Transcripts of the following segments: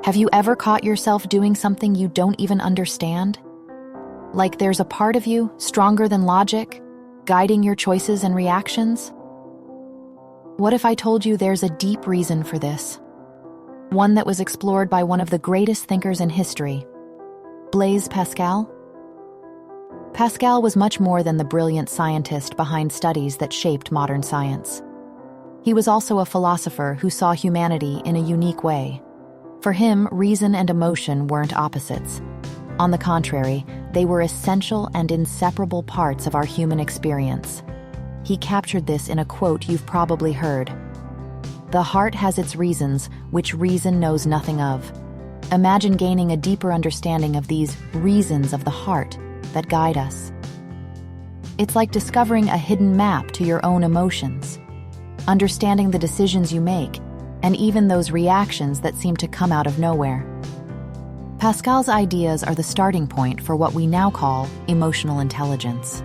Have you ever caught yourself doing something you don't even understand? Like there's a part of you, stronger than logic, guiding your choices and reactions? What if I told you there's a deep reason for this? One that was explored by one of the greatest thinkers in history, Blaise Pascal? Pascal was much more than the brilliant scientist behind studies that shaped modern science. He was also a philosopher who saw humanity in a unique way. For him, reason and emotion weren't opposites. On the contrary, they were essential and inseparable parts of our human experience. He captured this in a quote you've probably heard. "The heart has its reasons, which reason knows nothing of." Imagine gaining a deeper understanding of these reasons of the heart that guide us. It's like discovering a hidden map to your own emotions, understanding the decisions you make, and even those reactions that seem to come out of nowhere. Pascal's ideas are the starting point for what we now call emotional intelligence.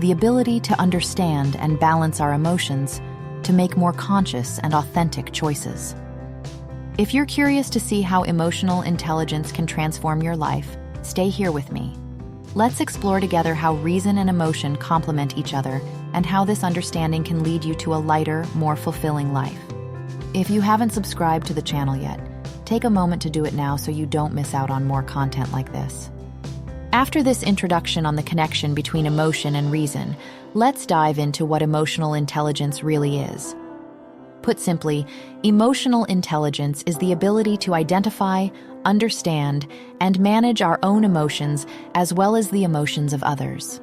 The ability to understand and balance our emotions to make more conscious and authentic choices. If you're curious to see how emotional intelligence can transform your life, stay here with me. Let's explore together how reason and emotion complement each other and how this understanding can lead you to a lighter, more fulfilling life. If you haven't subscribed to the channel yet, take a moment to do it now so you don't miss out on more content like this. After this introduction on the connection between emotion and reason, let's dive into what emotional intelligence really is. Put simply, emotional intelligence is the ability to identify, understand, and manage our own emotions as well as the emotions of others.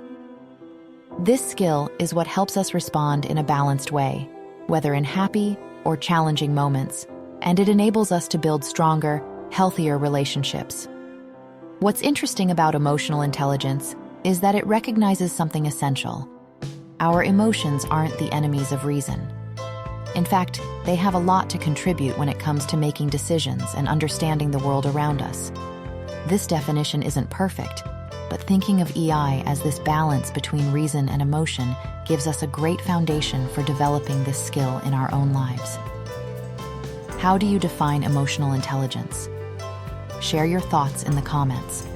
This skill is what helps us respond in a balanced way, whether in happy or challenging moments, and it enables us to build stronger, healthier relationships. What's interesting about emotional intelligence is that it recognizes something essential. Our emotions aren't the enemies of reason. In fact, they have a lot to contribute when it comes to making decisions and understanding the world around us. This definition isn't perfect, but thinking of EI as this balance between reason and emotion gives us a great foundation for developing this skill in our own lives. How do you define emotional intelligence? Share your thoughts in the comments.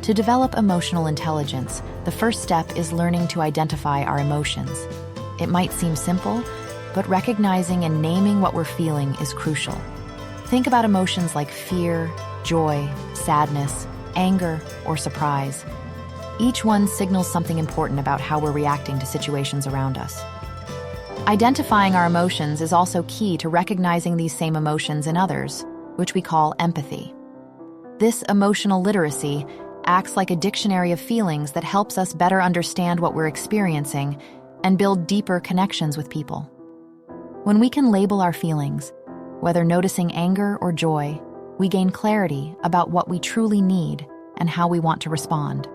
To develop emotional intelligence, the first step is learning to identify our emotions. It might seem simple, but recognizing and naming what we're feeling is crucial. Think about emotions like fear, joy, sadness, anger, or surprise. Each one signals something important about how we're reacting to situations around us. Identifying our emotions is also key to recognizing these same emotions in others, which we call empathy. This emotional literacy acts like a dictionary of feelings that helps us better understand what we're experiencing and build deeper connections with people. When we can label our feelings, whether noticing anger or joy, we gain clarity about what we truly need and how we want to respond.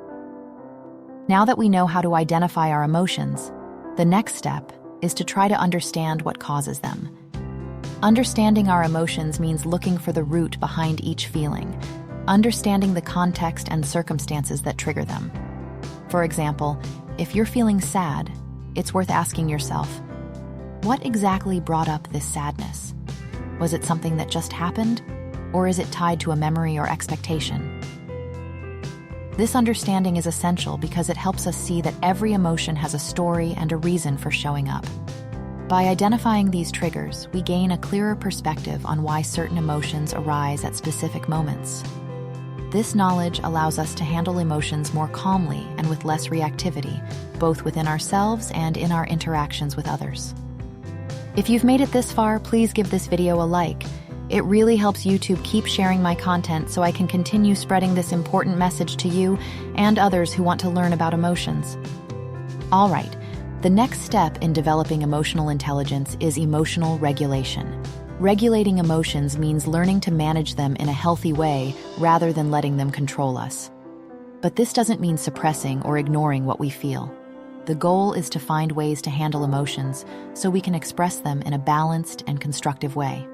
Now that we know how to identify our emotions, the next step is to try to understand what causes them. Understanding our emotions means looking for the root behind each feeling, understanding the context and circumstances that trigger them. For example, if you're feeling sad, it's worth asking yourself, what exactly brought up this sadness? Was it something that just happened, or is it tied to a memory or expectation? This understanding is essential because it helps us see that every emotion has a story and a reason for showing up. By identifying these triggers, we gain a clearer perspective on why certain emotions arise at specific moments. This knowledge allows us to handle emotions more calmly and with less reactivity, both within ourselves and in our interactions with others. If you've made it this far, please give this video a like. It really helps YouTube keep sharing my content so I can continue spreading this important message to you and others who want to learn about emotions. All right, the next step in developing emotional intelligence is emotional regulation. Regulating emotions means learning to manage them in a healthy way rather than letting them control us. But this doesn't mean suppressing or ignoring what we feel. The goal is to find ways to handle emotions so we can express them in a balanced and constructive way.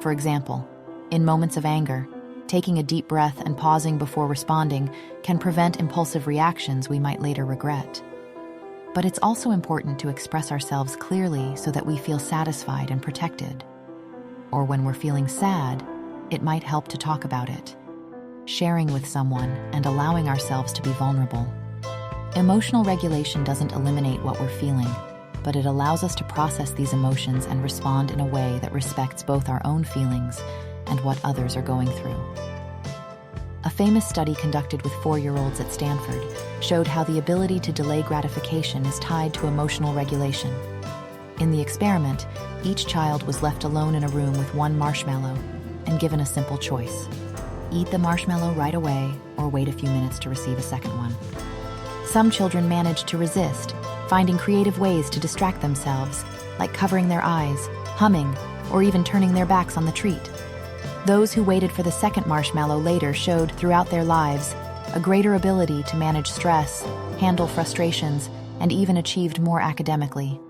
For example, in moments of anger, taking a deep breath and pausing before responding can prevent impulsive reactions we might later regret. But it's also important to express ourselves clearly so that we feel satisfied and protected. Or when we're feeling sad, it might help to talk about it, sharing with someone and allowing ourselves to be vulnerable. Emotional regulation doesn't eliminate what we're feeling, but it allows us to process these emotions and respond in a way that respects both our own feelings and what others are going through. A famous study conducted with 4-year-olds at Stanford showed how the ability to delay gratification is tied to emotional regulation. In the experiment, each child was left alone in a room with one marshmallow and given a simple choice: eat the marshmallow right away or wait a few minutes to receive a second one. Some children managed to resist, finding creative ways to distract themselves, like covering their eyes, humming, or even turning their backs on the treat. Those who waited for the second marshmallow later showed throughout their lives a greater ability to manage stress, handle frustrations, and even achieved more academically.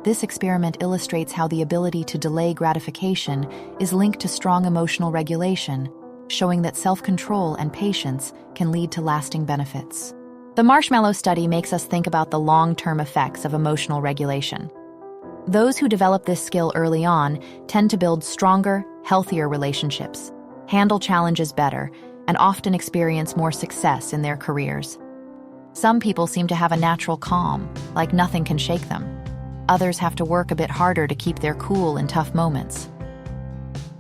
This experiment illustrates how the ability to delay gratification is linked to strong emotional regulation, showing that self-control and patience can lead to lasting benefits. The marshmallow study makes us think about the long-term effects of emotional regulation. Those who develop this skill early on tend to build stronger, healthier relationships, handle challenges better, and often experience more success in their careers. Some people seem to have a natural calm, like nothing can shake them. Others have to work a bit harder to keep their cool in tough moments.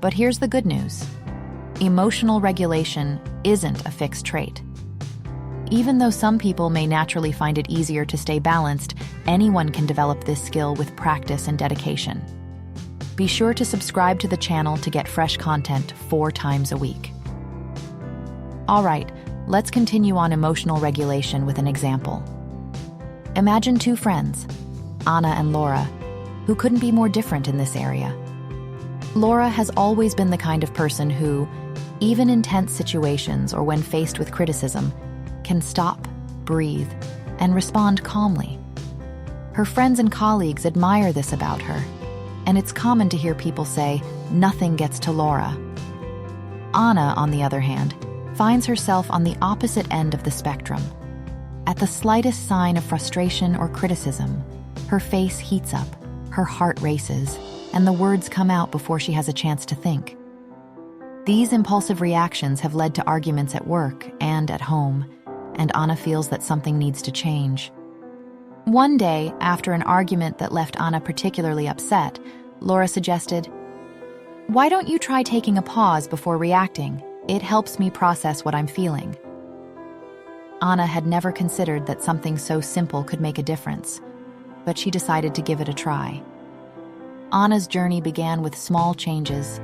But here's the good news. Emotional regulation isn't a fixed trait. Even though some people may naturally find it easier to stay balanced, anyone can develop this skill with practice and dedication. Be sure to subscribe to the channel to get fresh content 4 times a week. All right, let's continue on emotional regulation with an example. Imagine 2 friends, Anna and Laura, who couldn't be more different in this area. Laura has always been the kind of person who, even in tense situations or when faced with criticism, can stop, breathe, and respond calmly. Her friends and colleagues admire this about her, and it's common to hear people say, "Nothing gets to Laura." Anna, on the other hand, finds herself on the opposite end of the spectrum. At the slightest sign of frustration or criticism, her face heats up, her heart races, and the words come out before she has a chance to think. These impulsive reactions have led to arguments at work and at home, and Anna feels that something needs to change. One day, after an argument that left Anna particularly upset, Laura suggested, "Why don't you try taking a pause before reacting? It helps me process what I'm feeling." Anna had never considered that something so simple could make a difference, but she decided to give it a try. Anna's journey began with small changes.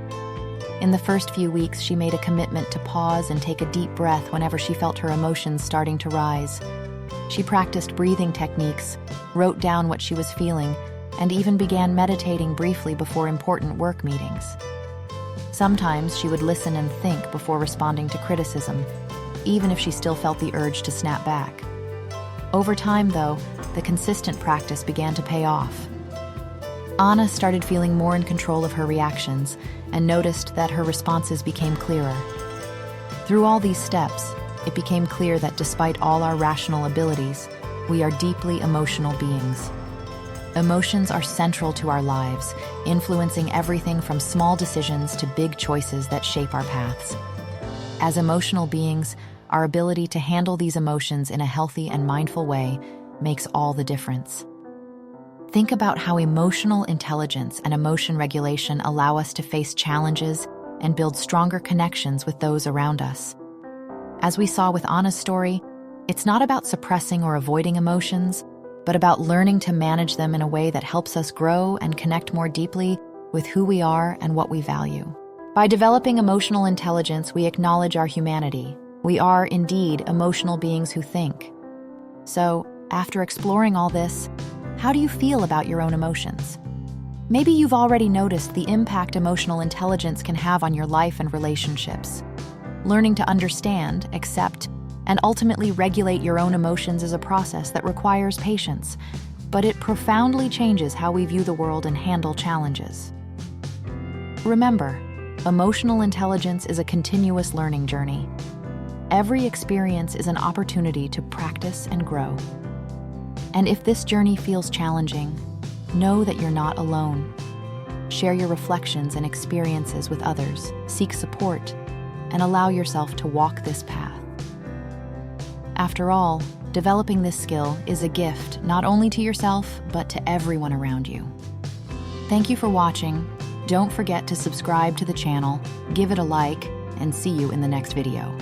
In the first few weeks, she made a commitment to pause and take a deep breath whenever she felt her emotions starting to rise. She practiced breathing techniques, wrote down what she was feeling, and even began meditating briefly before important work meetings. Sometimes she would listen and think before responding to criticism, even if she still felt the urge to snap back. Over time, though, the consistent practice began to pay off. Anna started feeling more in control of her reactions and noticed that her responses became clearer. Through all these steps, it became clear that despite all our rational abilities, we are deeply emotional beings. Emotions are central to our lives, influencing everything from small decisions to big choices that shape our paths. As emotional beings, our ability to handle these emotions in a healthy and mindful way makes all the difference. Think about how emotional intelligence and emotion regulation allow us to face challenges and build stronger connections with those around us. As we saw with Anna's story, it's not about suppressing or avoiding emotions, but about learning to manage them in a way that helps us grow and connect more deeply with who we are and what we value. By developing emotional intelligence, we acknowledge our humanity. We are indeed emotional beings who think. So, after exploring all this, how do you feel about your own emotions? Maybe you've already noticed the impact emotional intelligence can have on your life and relationships. Learning to understand, accept, and ultimately regulate your own emotions is a process that requires patience, but it profoundly changes how we view the world and handle challenges. Remember, emotional intelligence is a continuous learning journey. Every experience is an opportunity to practice and grow. And if this journey feels challenging, know that you're not alone. Share your reflections and experiences with others, seek support, and allow yourself to walk this path. After all, developing this skill is a gift not only to yourself, but to everyone around you. Thank you for watching. Don't forget to subscribe to the channel, give it a like, and see you in the next video.